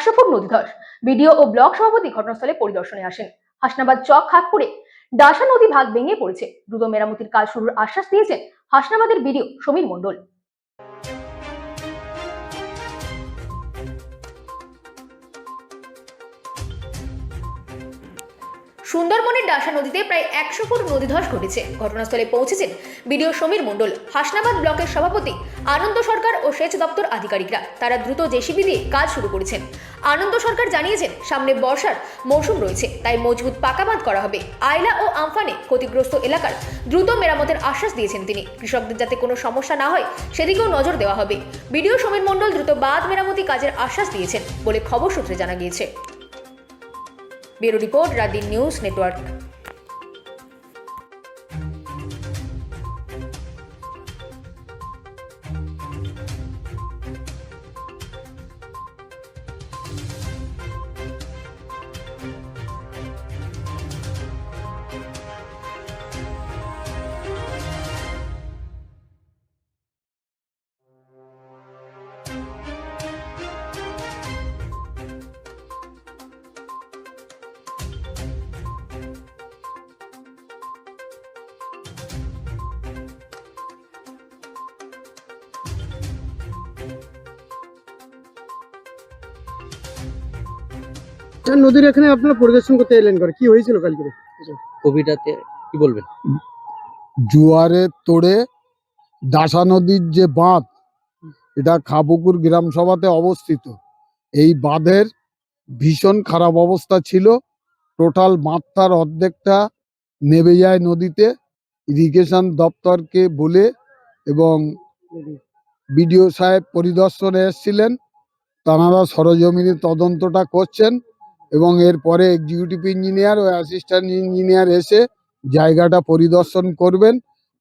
100 foot নদী ধস। BDO ও block সভাপতি ঘটনাস্থলে পরিদর্শনে আসেন। হাসনাবাদ চক খাতপুরে ডাসা নদী ভাগ ভেঙে পড়েছে। দ্রুত মেরামতির কাজ শুরুর আশ্বাস দিয়েছেন হাসনাবাদের বিডিও সমীর মণ্ডল। সুন্দরবনের ডাসা নদীতে প্রায় 100 ফুট নদীধস ঘটেছে। ঘটনাস্থলে পৌঁছেছেন বিডিও সমীর মণ্ডল, হাসনাবাদ ব্লকের সভাপতি আনন্দ সরকার ও সেচ দপ্তর আধিকারিকরা। তারা দ্রুত জেসিবি দিয়ে কাজ শুরু করেছেন। আনন্দ সরকার জানিয়েছেন, সামনে বর্ষার মৌসুম রয়েছে, তাই মজবুত পাকা বাঁধ করা হবে। আয়লা ও আমফানে ক্ষতিগ্রস্ত এলাকার দ্রুত মেরামতের আশ্বাস দিয়েছেন তিনি। কৃষকদের যাতে কোনো সমস্যা না হয় সেদিকেও নজর দেওয়া হবে। বিডিও সমীর মণ্ডল দ্রুত বাঁধ মেরামতি কাজের আশ্বাস দিয়েছেন বলে খবর সূত্রে জানা গিয়েছে। Bureau report, রাতদিন news network. নদীর এখানে আপনারা পরিদর্শন করতে এলেন, করে কি হয়েছিল কালকে? কবিতাতে কি বলবেন? জোয়ারের তোড়ে ডাসা নদীর যে বাঁধ, এটা খাবুকুর গ্রাম সভাতে অবস্থিত। এই বাঁধের ভীষণ খারাপ অবস্থা ছিল। টোটাল বাঁধটার অর্ধেকটা নেমে যায় নদীতে। ইরিগেশন দপ্তরকে বলে এবং বিডিও সাহেব পরিদর্শনে এসেছিলেন। তাঁরা সরজমিনে তদন্তটা করছেন এবং এরপরে এক্সিকিউটিভ ইঞ্জিনিয়ার ও অ্যাসিস্ট্যান্ট ইঞ্জিনিয়ার এসে জায়গাটা পরিদর্শন করবেন।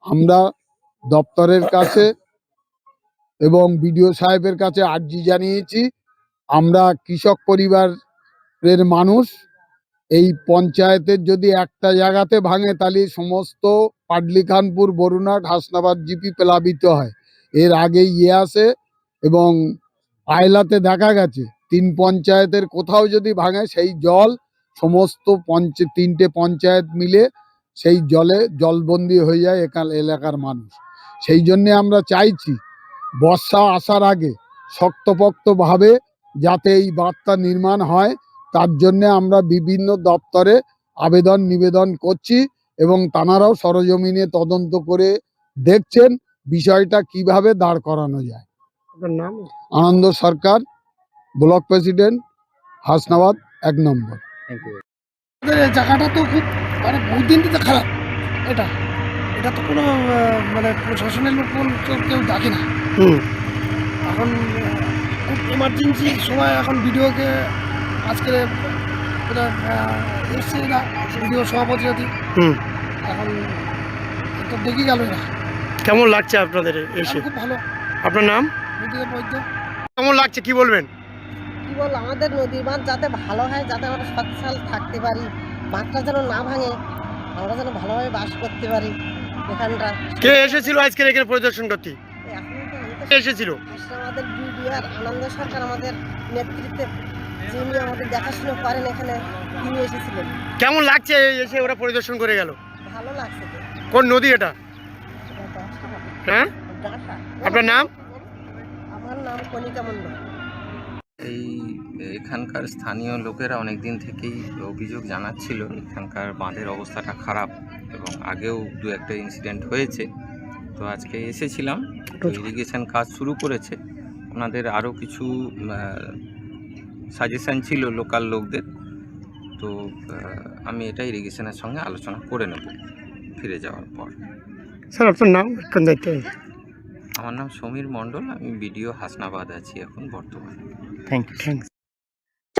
আমরা দপ্তরের কাছে এবং বিডিও সাহেবের কাছে আর্জি জানিয়েছি। আমরা কৃষক পরিবারের মানুষ। এই পঞ্চায়েতের যদি একটা জায়গাতে ভাঙে তাহলে সমস্ত পাটলিখানপুর, বরুণাট, হাসনাবাদ জিপি প্লাবিত হয়। এর আগে আসে এবং আয়লাতে দেখা গেছে 3 পঞ্চায়েতের কোথাও যদি ভাঙে সেই জল সমস্ত তিনটে পঞ্চায়েত মিলে সেই জলে জলবন্দী হয়ে যায় এলাকার মানুষ। সেই জন্যে আমরা চাইছি বর্ষা আসার আগে শক্তপোক্তভাবে যাতে এই বাঁধটা নির্মাণ হয়, তার জন্যে আমরা বিভিন্ন দপ্তরে নিবেদন করছি এবং তাঁরাও সরজমিনে তদন্ত করে দেখছেন বিষয়টা কিভাবে দাঁড় করানো যায়। আপনার নাম? আনন্দ সরকার, ব্লক প্রেসিডেন্ট, হাসনাবাদ 1 নম্বর। জায়গাটা তো খুব মানে বহুত দিন থেকে খারাপ। এটা তো কোনো মানে প্রশাসনের লোক কেউ দেখে না। এখন খুব এমার্জেন্সি সময় এখন ভিডিওকে আজকে এসছে না ভিডিও সভাপতি এখন তো দেখে গেল না। কেমন লাগছে আপনাদের এসে? খুব ভালো। আপনার নাম? কেমন লাগছে কি বলবেন? কি বল, আমাদের নদীর বাঁধ যাতে ভালো হয়, যাতে আমরা সচ্ছল থাকতে পারি, বাঁধটা যেন না ভাঙে, আমরা যেন ভালোভাবে বাস করতে পারি এখানটা। কে এসেছিল আজকের এখানে পরিদর্শন করতে? এসেছিল আমাদের বিডিআর আনন্দ সরকার, আমাদের নেতৃত্বে যিনি আমাদের দেখাশোনা করেন এখানে, তিনি এসেছিলেন। কেমন লাগছে এসে ওরা পরিদর্শন করে গেল? ভালো লাগছে। কোন নদী এটা? হ্যাঁ, আপনার নাম? আমার নাম কণিকা মণ্ডল। এখানকার স্থানীয় লোকেরা অনেক দিন থেকেই অভিযোগ জানাচ্ছিল এখানকার বাঁধের অবস্থাটা খারাপ এবং আগেও 2-1টা ইনসিডেন্ট হয়েছে। তো আজকে এসেছিলাম, ইরিগেশন কাজ শুরু করেছে। ওনাদের আরও কিছু সাজেশান ছিল লোকাল লোকদের। তো আমি এটা ইরিগেশনের সঙ্গে আলোচনা করে নেব ফিরে যাওয়ার পর। স্যার আপনার নাম, কোন দায়িত্বে? আমার নাম সমীর মণ্ডল, আমি বিডিও হাসনাবাদ আছি এখন বর্তমানে। Thank you.